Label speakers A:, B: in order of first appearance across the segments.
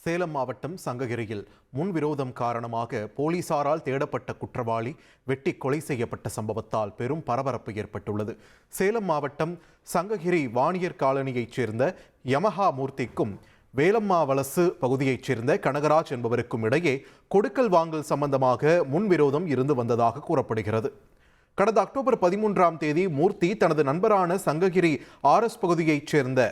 A: சேலம் மாவட்டம் சங்ககிரியில் முன்விரோதம் காரணமாக போலீசாரால் தேடப்பட்ட குற்றவாளி வெட்டி கொலை செய்யப்பட்ட சம்பவத்தால் பெரும் பரபரப்பு ஏற்பட்டுள்ளது. சேலம் மாவட்டம் சங்ககிரி வாணியர் காலனியைச் சேர்ந்த யமஹா மூர்த்திக்கும் வேலம்மா வலசு பகுதியைச் சேர்ந்த கனகராஜ் என்பவருக்கும் இடையே கொடுக்கல் வாங்கல் சம்பந்தமாக முன்விரோதம் இருந்து வந்ததாக கூறப்படுகிறது. கடந்த அக்டோபர் 13ஆம் தேதி மூர்த்தி தனது நண்பரான சங்ககிரி RS பகுதியைச் சேர்ந்த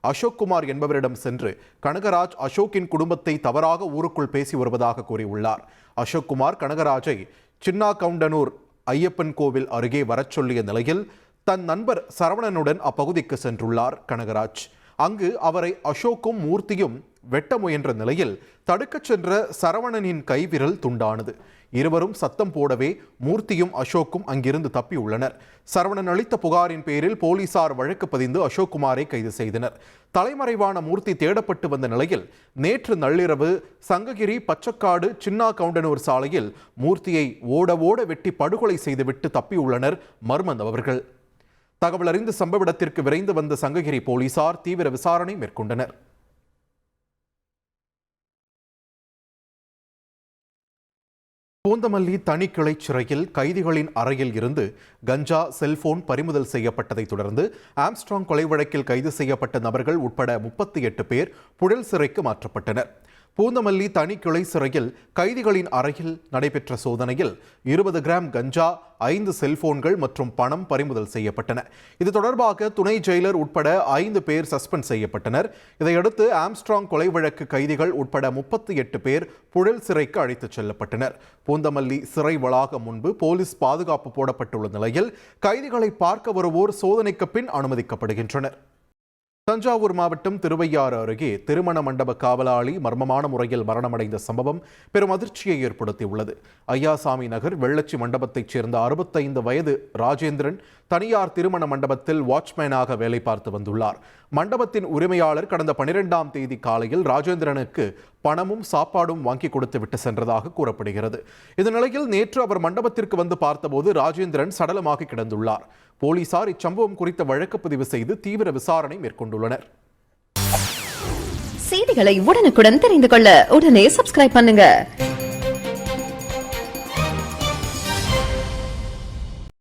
A: அசோக்குமார் என்பவரிடம் சென்று கனகராஜ் அசோக்கின் குடும்பத்தை தவறாக ஊருக்குள் பேசி வருவதாக கூறியுள்ளார். அசோக்குமார் கனகராஜை சின்னாகவுண்டனூர் ஐயப்பன் கோவில் அருகே வரச் சொல்லிய நிலையில் தன் நண்பர் சரவணனுடன் அப்பகுதிக்கு சென்றுள்ளார் கனகராஜ். அங்கு அவரை அசோக்கும் மூர்த்தியும் வெட்ட முயன்ற நிலையில் தடுக்கச் சென்ற சரவணனின் கைவிரல் துண்டானது. இருவரும் சத்தம் போடவே மூர்த்தியும் அசோக்கும் அங்கிருந்து தப்பியுள்ளனர். சரவணன் அளித்த புகாரின் பேரில் போலீசார் வழக்கு பதிந்து அசோக்குமாரை கைது செய்தனர். தலைமறைவான மூர்த்தி தேடப்பட்டு வந்த நிலையில் நேற்று நள்ளிரவு சங்ககிரி பச்சக்காடு சின்னாகவுண்டனூர் சாலையில் மூர்த்தியை ஓட வெட்டி படுகொலை செய்துவிட்டு தப்பியுள்ளனர் மர்ம நபர்கள். தகவல் அறிந்து சம்பவ இடத்திற்கு விரைந்து வந்த சங்ககிரி போலீசார் தீவிர விசாரணை மேற்கொண்டனர். பூந்தமல்லி தனிக்கிளை சிறையில் கைதிகளின் அறையில் இருந்து கஞ்சா, செல்போன் பறிமுதல் செய்யப்பட்டதை தொடர்ந்து ஆம்ஸ்ட்ராங் கொலை வழக்கில் கைது செய்யப்பட்ட நபர்கள் உட்பட 38 பேர் புழல் சிறைக்கு மாற்றப்பட்டனர். பூந்தமல்லி தனிக்கிளை சிறையில் கைதிகளின் அறையில் நடைபெற்ற சோதனையில் 20 கிராம் கஞ்சா, 5 செல்போன்கள் மற்றும் பணம் பறிமுதல் செய்யப்பட்டன. இது தொடர்பாக துணை ஜெயிலர் உட்பட 5 பேர் சஸ்பெண்ட் செய்யப்பட்டனர். இதையடுத்து ஆம்ஸ்ட்ராங் கொலை வழக்கு கைதிகள் உட்பட 38 பேர் புழல் சிறைக்கு அழைத்துச் செல்லப்பட்டனர். பூந்தமல்லி சிறை வளாகம் முன்பு போலீஸ் பாதுகாப்பு போடப்பட்டுள்ள நிலையில் கைதிகளை பார்க்க வருவோர் சோதனைக்கு பின் அனுமதிக்கப்படுகின்றனர். தஞ்சாவூர் மாவட்டம் திருவையாறு அருகே திருமண மண்டப காவலாளி மர்மமான முறையில் மரணமடைந்த சம்பவம் பெரும் அதிர்ச்சியை ஏற்படுத்தியுள்ளது. ஐயாசாமி நகர் வெள்ளச்சி மண்டபத்தைச் சேர்ந்த 65 வயது ராஜேந்திரன் தனியார் திருமண மண்டபத்தில் வாட்ச்மேனாக வேலை பார்த்து வந்துள்ளார். மண்டபத்தின் உரிமையாளர் கடந்த 12ஆம் தேதி காலையில் ராஜேந்திரனுக்கு பணமும் சாப்பாடும் வாங்கி கொடுத்து விட்டு சென்றதாக கூறப்படுகிறது. இந்த நிலையில் நேற்று அவர் மண்டபத்திற்கு வந்து பார்த்தபோது ராஜேந்திரன் சடலமாக கிடந்துள்ளார். போலீசார் இச்சம்பவம் குறித்த வழக்கு பதிவு செய்து தீவிர விசாரணை மேற்கொண்டுள்ளனர்.
B: செய்திகளை உடனுக்குடன் தெரிந்து கொள்ள உடனே சப்ஸ்கிரைப் பண்ணுங்க.